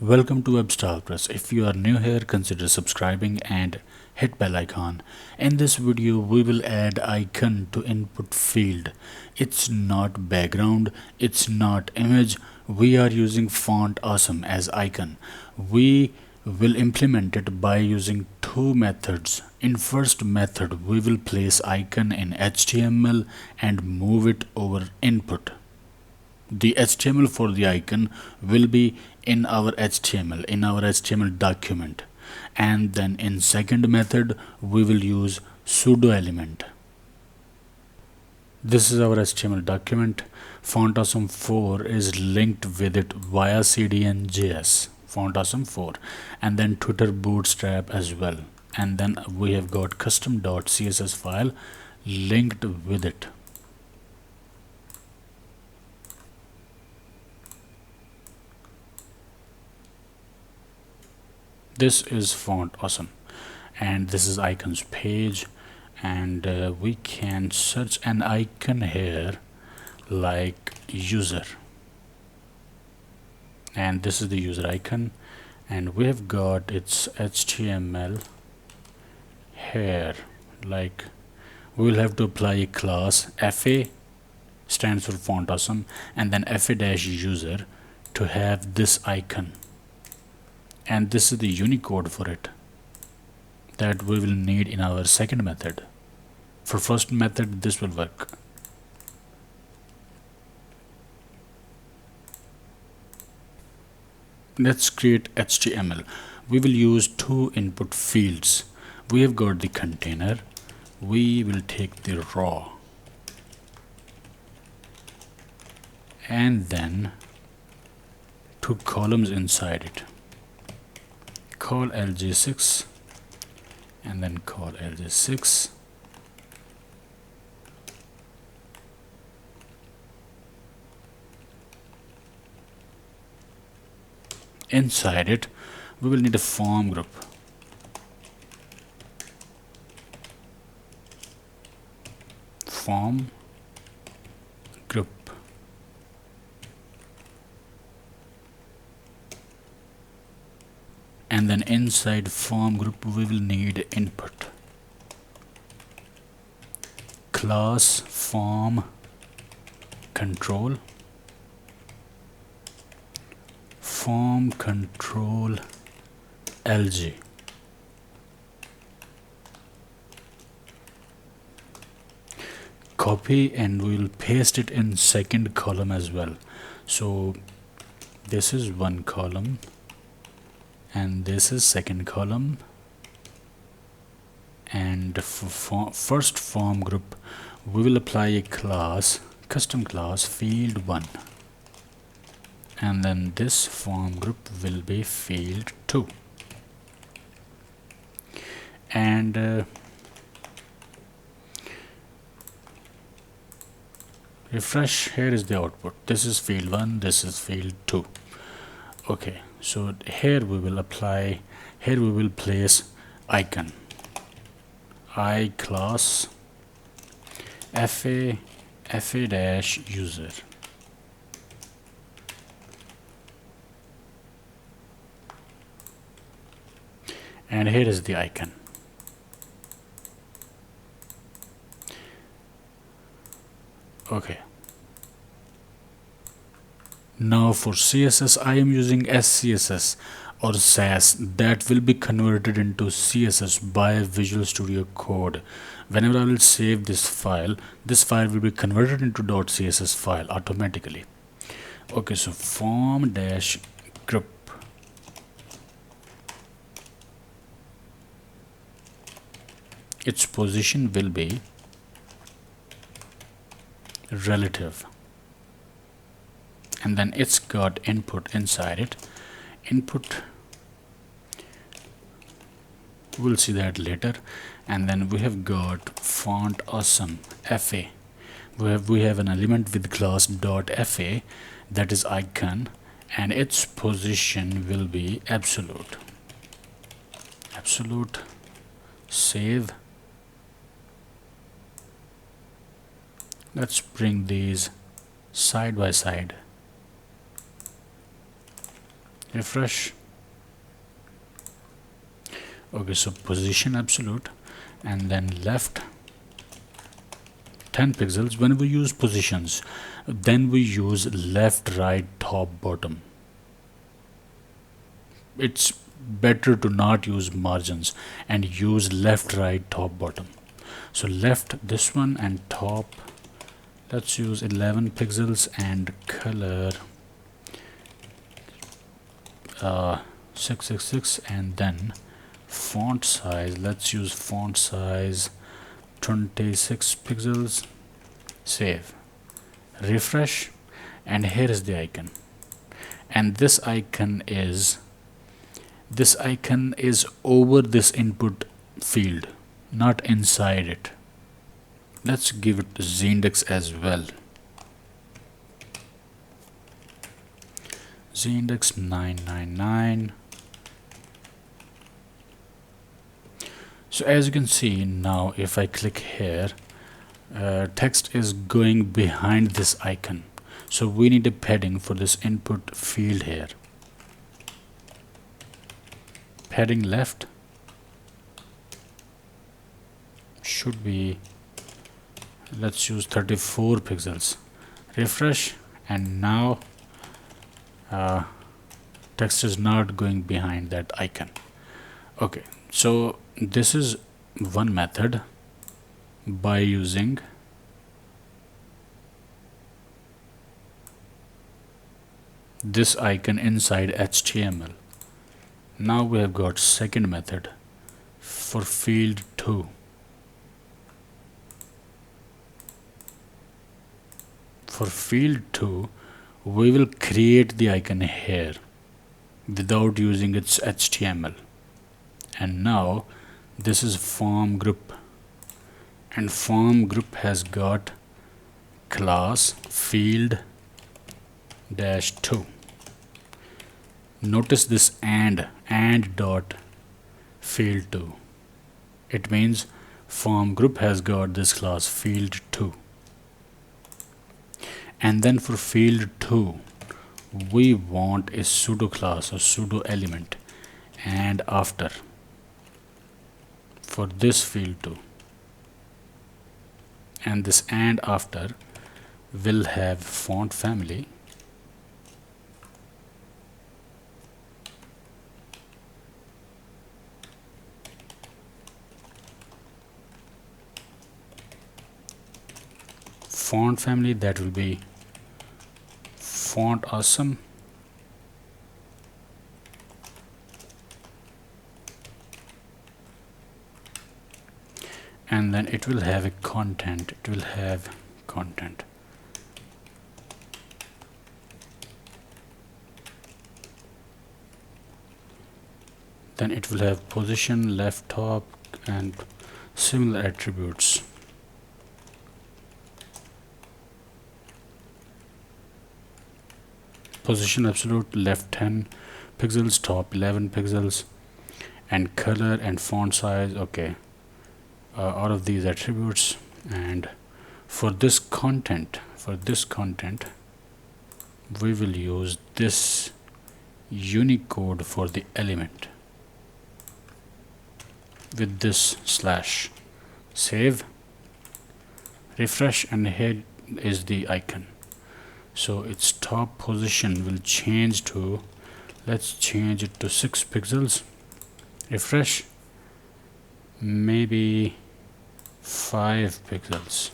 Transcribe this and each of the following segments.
Welcome to WebStylePress. If you are new here, consider subscribing and hit bell icon. In this video, we will add icon to input field. It's not background, it's not image. We are using FontAwesome as icon. We will implement it by using two methods. In first method, we will place icon in HTML and move it over input. The HTML for the icon will be in our HTML document, and then in second method we will use pseudo element. This is our HTML document. FontAwesome 4 is linked with it via CDN.js, FontAwesome 4, and then Twitter Bootstrap as well, and then we have got custom.css file linked with it. This is FontAwesome, and this is icons page, and we can search an icon here like user, and this is the user icon, and we have got its HTML here. Like, we will have to apply a class FA, stands for FontAwesome, and then FA-user to have this icon. And this is the Unicode for it that we will need in our second method. For first method, this will work. Let's create HTML. We will use two input fields. We have got the container. We will take the raw and then two columns inside it. Call LG6 and then call LG6. Inside it, we will need a form group. Form group. And then inside form group we will need input. Class form control, form control LG. Copy and we will paste it in second column as well. So this is one column and this is second column, and for first form group we will apply a class, custom class field1, and then this form group will be field2, and refresh. Here is the output. This is field1, this is field2. Okay, so here we will place icon, I class FA-user, and here is the icon. Okay. Now for CSS, I am using SCSS or SAS that will be converted into CSS by Visual Studio Code. Whenever I will save this file will be converted into .css file automatically. Okay, so form-group, its position will be relative, and then it's got input inside it. Input, we'll see that later. And then we have got FontAwesome FA. We have an element with class .fa, that is icon, and its position will be absolute. Save. Let's bring these side by side. refresh. Okay, so position absolute, and then left 10 pixels. When we use positions, then we use left, right, top, bottom. It's better to not use margins and use left, right, top, bottom. So left this one, and top, let's use 11 pixels, and color 666, and then font size, let's use font size 26 pixels. Save, refresh, and here is the icon. And this icon is over this input field, not inside it. Let's give it z-index as well. Z-index 999. So as you can see now, if I click here, text is going behind this icon. So we need a padding for this input field here. Padding left should be, let's use 34 pixels. Refresh, and now text is not going behind that icon. Okay, so this is one method by using this icon inside HTML. Now we have got second method for field 2. For field 2, we will create the icon here without using its HTML. And now this is form group, and form group has got class field dash 2. Notice this and dot field 2. It means form group has got this class field 2. And then for field 2, we want a pseudo class or pseudo element and after for this field 2. And this and after will have font family, that will be FontAwesome, and then it will have a content. Then it will have position, left, top, and similar attributes. Position absolute, left 10 pixels, top 11 pixels, and color and font size. Okay, all of these attributes. And for this content, we will use this Unicode for the element with this slash. Save, refresh, and here is the icon. So its top position will change to, let's change it to 6 pixels. Refresh, maybe 5 pixels.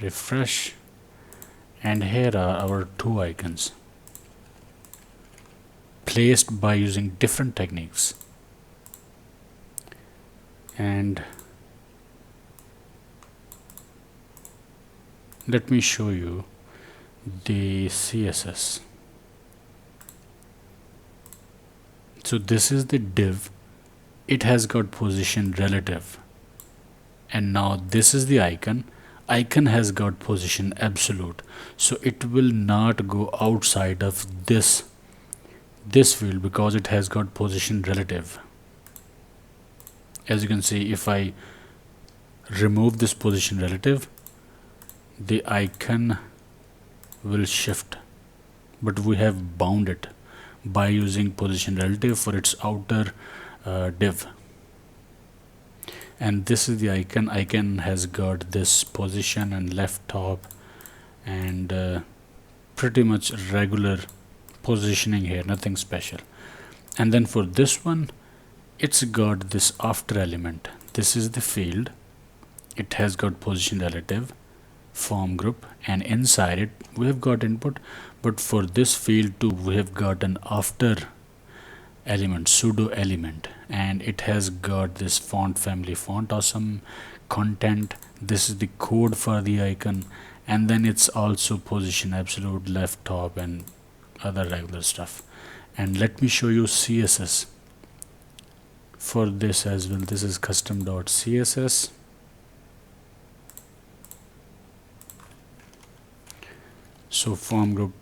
Refresh, and here are our two icons placed by using different techniques. And let me show you the CSS. So this is the div. It has got position relative, and now this is the icon. Icon has got position absolute, so it will not go outside of this field because it has got position relative. As you can see, if I remove this position relative, the icon will shift, but we have bound it by using position relative for its outer div. And this is the icon has got this position and left top and pretty much regular positioning here, nothing special. And then for this one, it's got this after element. This is the field. It has got position relative, form group, and inside it we have got input. But for this field too, we have got an after element, pseudo element, and it has got this font family, FontAwesome, content. This is the code for the icon, and then it's also position absolute, left top, and other regular stuff. And let me show you CSS for this as well. This is custom.css. So form group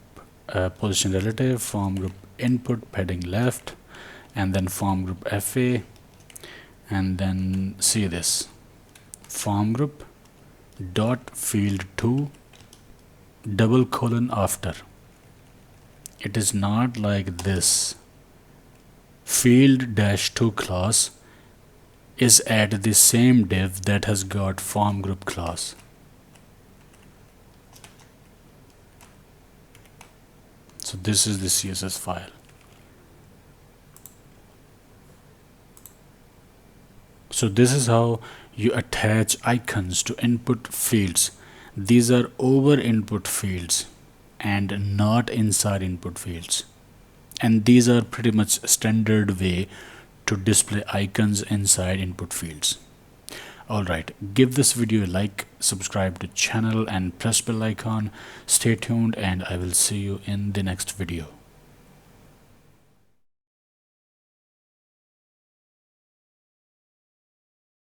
position relative, form group input padding left, and then form group FA, and then see this form group dot field 2 double colon after. It is not like this. Field dash 2 class is at the same div that has got form group class. So this is the CSS file. So this is how you attach icons to input fields. These are over input fields and not inside input fields. And these are pretty much standard way to display icons inside input fields. Alright, give this video a like, subscribe to channel and press bell icon. Stay tuned and I will see you in the next video.